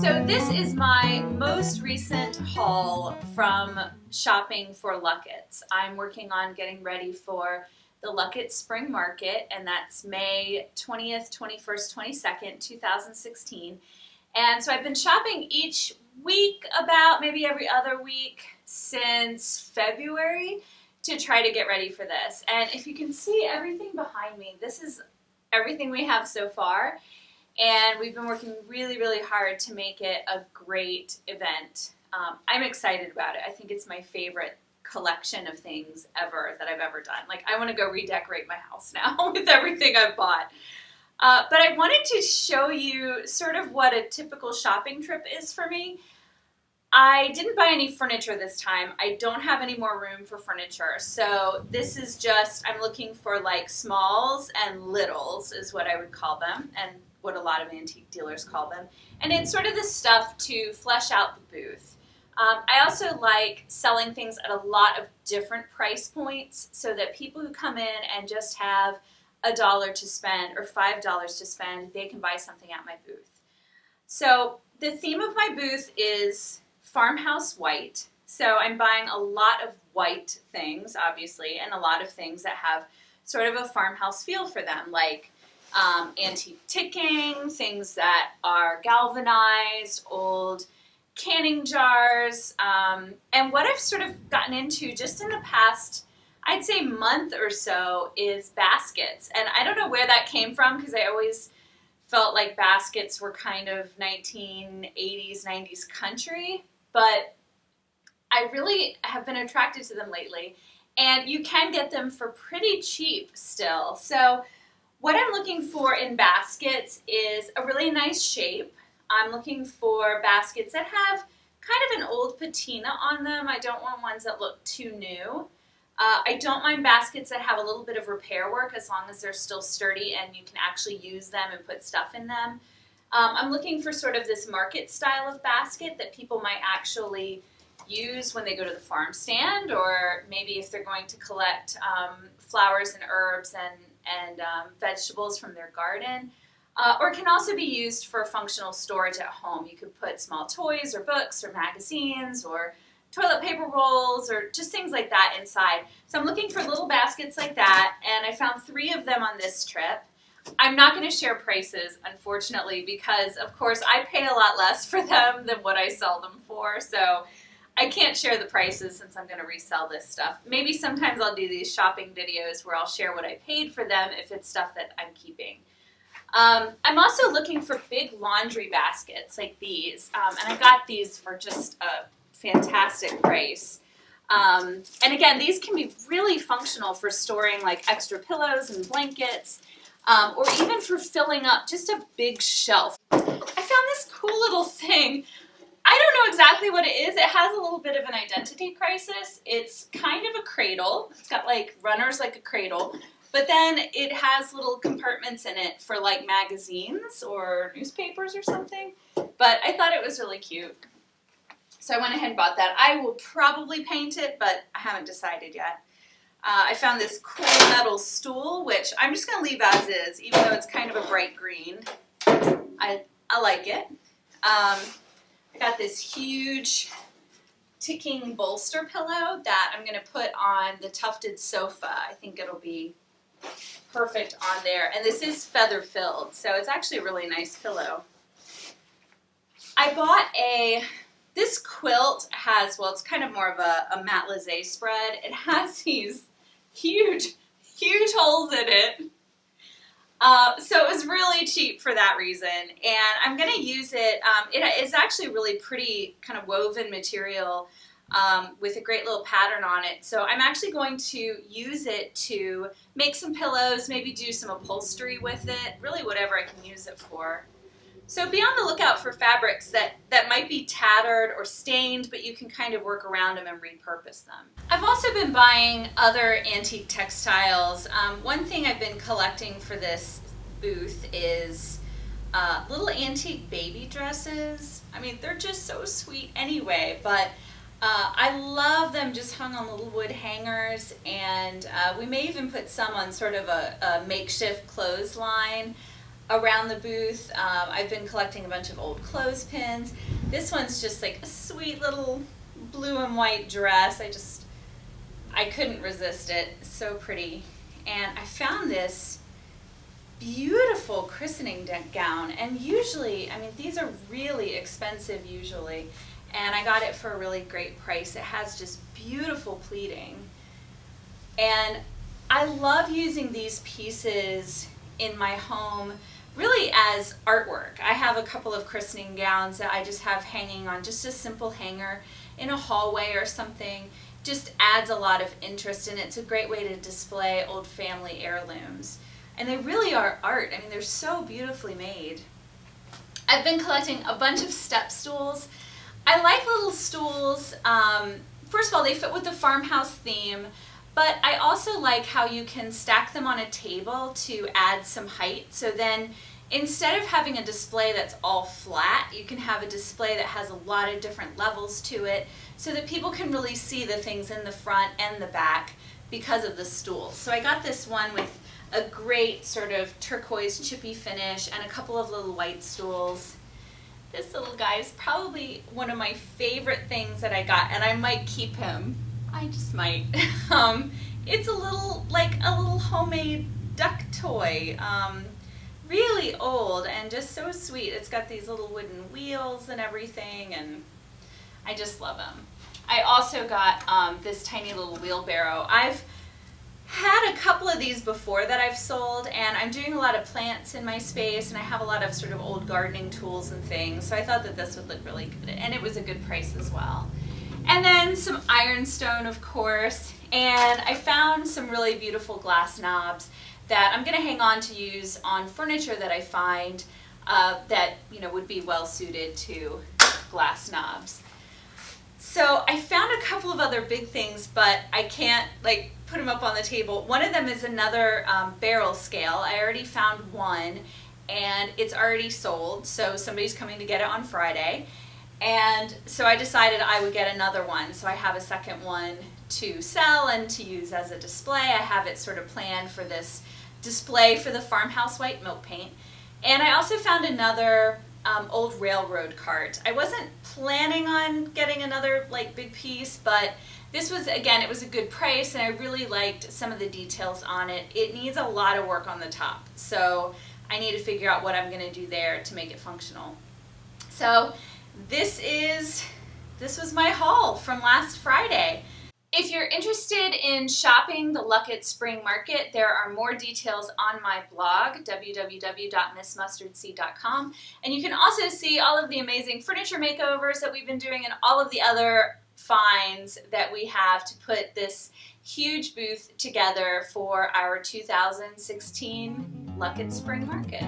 So this is my most recent haul from shopping for Lucketts. I'm working on getting ready for the Lucketts Spring Market, and that's May 20th, 21st, 22nd, 2016. And so I've been shopping each week, about maybe every other week since February, to try to get ready for this. And if you can see everything behind me, this is everything we have so far. And we've been working really, really hard to make it a great event. I'm excited about it. I think it's my favorite collection of things ever that I've ever done. Like, I want to go redecorate my house now with everything I've bought. But I wanted to show you sort of what a typical shopping trip is for me. I didn't buy any furniture this time. I don't have any more room for furniture. So this is just, I'm looking for like smalls and littles is what I would call them, and what a lot of antique dealers call them. And it's sort of the stuff to flesh out the booth. I also like selling things at a lot of different price points so that people who come in and just have $1 to spend or $5 to spend, they can buy something at my booth. So the theme of my booth is farmhouse white. So I'm buying a lot of white things, obviously, and a lot of things that have sort of a farmhouse feel for them, like antique ticking, things that are galvanized, old canning jars, and what I've sort of gotten into just in the past, I'd say month or so, is baskets. And I don't know where that came from, because I always felt like baskets were kind of 1980s, 90s country, but I really have been attracted to them lately. And you can get them for pretty cheap still. So what I'm looking for in baskets is a really nice shape. I'm looking for baskets that have kind of an old patina on them. I don't want ones that look too new. I don't mind baskets that have a little bit of repair work, as long as they're still sturdy and you can actually use them and put stuff in them. I'm looking for sort of this market style of basket that people might actually use when they go to the farm stand, or maybe if they're going to collect flowers and herbs and vegetables from their garden. Or it can also be used for functional storage at home. You could put small toys or books or magazines or toilet paper rolls or just things like that inside. So I'm looking for little baskets like that, and I found 3 of them on this trip. I'm not going to share prices, unfortunately, because of course I pay a lot less for them than what I sell them for, so I can't share the prices since I'm going to resell this stuff. Maybe sometimes I'll do these shopping videos where I'll share what I paid for them if it's stuff that I'm keeping. I'm also looking for big laundry baskets like these, and I got these for just a fantastic price. And again, these can be really functional for storing like extra pillows and blankets, or even for filling up just a big shelf. I found this cool little thing. I don't know exactly what it is. It has a little bit of an identity crisis. It's kind of a cradle. It's got like runners like a cradle, but then it has little compartments in it for like magazines or newspapers or something. But I thought it was really cute, so I went ahead and bought that. I will probably paint it, but I haven't decided yet. I found this cool metal stool, which I'm just going to leave as is, even though it's kind of a bright green. I like it. I got this huge ticking bolster pillow that I'm going to put on the tufted sofa. I think it'll be perfect on there. And this is feather filled, so it's actually a really nice pillow. I bought this quilt has, well, it's kind of more of a matelassé spread. It has these huge holes in it. So it was really cheap for that reason, and I'm going to use it. It is actually really pretty kind of woven material with a great little pattern on it. So I'm actually going to use it to make some pillows, maybe do some upholstery with it, really whatever I can use it for. So be on the lookout for fabrics that might be tattered or stained, but you can kind of work around them and repurpose them. I've also been buying other antique textiles. One thing I've been collecting for this booth is little antique baby dresses. I mean, they're just so sweet anyway, but I love them just hung on little wood hangers, and we may even put some on sort of a makeshift clothesline. around the booth. I've been collecting a bunch of old clothespins. This one's just like a sweet little blue and white dress. I couldn't resist it. So pretty. And I found this beautiful christening gown, and usually, I mean, these are really expensive usually, and I got it for a really great price. It has just beautiful pleating, and I love using these pieces in my home really as artwork. I have a couple of christening gowns that I just have hanging on just a simple hanger in a hallway or something. Just adds a lot of interest, and it's a great way to display old family heirlooms. And they really are art. I mean, they're so beautifully made. I've been collecting a bunch of step stools. I like little stools. First of all, they fit with the farmhouse theme, but I also like how you can stack them on a table to add some height. So then instead of having a display that's all flat, you can have a display that has a lot of different levels to it so that people can really see the things in the front and the back because of the stools. So I got this one with a great sort of turquoise chippy finish and a couple of little white stools. This little guy is probably one of my favorite things that I got, and I might keep him. I just might. It's a little homemade duck toy. Really old and just so sweet. It's got these little wooden wheels and everything, and I just love him. I also got this tiny little wheelbarrow. I've had a couple of these before that I've sold, and I'm doing a lot of plants in my space, and I have a lot of sort of old gardening tools and things, so I thought that this would look really good, and it was a good price as well. And then some ironstone, of course, and I found some really beautiful glass knobs that I'm going to hang on to use on furniture that I find that, you know, would be well suited to glass knobs. So I found a couple of other big things, but I can't like put them up on the table. One of them is another barrel scale. I already found one, and it's already sold, so somebody's coming to get it on Friday. And so I decided I would get another one. So I have a second one to sell and to use as a display. I have it sort of planned for this display for the farmhouse white milk paint. And I also found another old railroad cart. I wasn't planning on getting another like big piece, but this was, again, it was a good price, and I really liked some of the details on it. It needs a lot of work on the top, so I need to figure out what I'm going to do there to make it functional. So this was my haul from last Friday. If you're interested in shopping the Lucketts Spring Market, there are more details on my blog, www.missmustardseed.com, and you can also see all of the amazing furniture makeovers that we've been doing and all of the other finds that we have to put this huge booth together for our 2016 Lucketts Spring Market.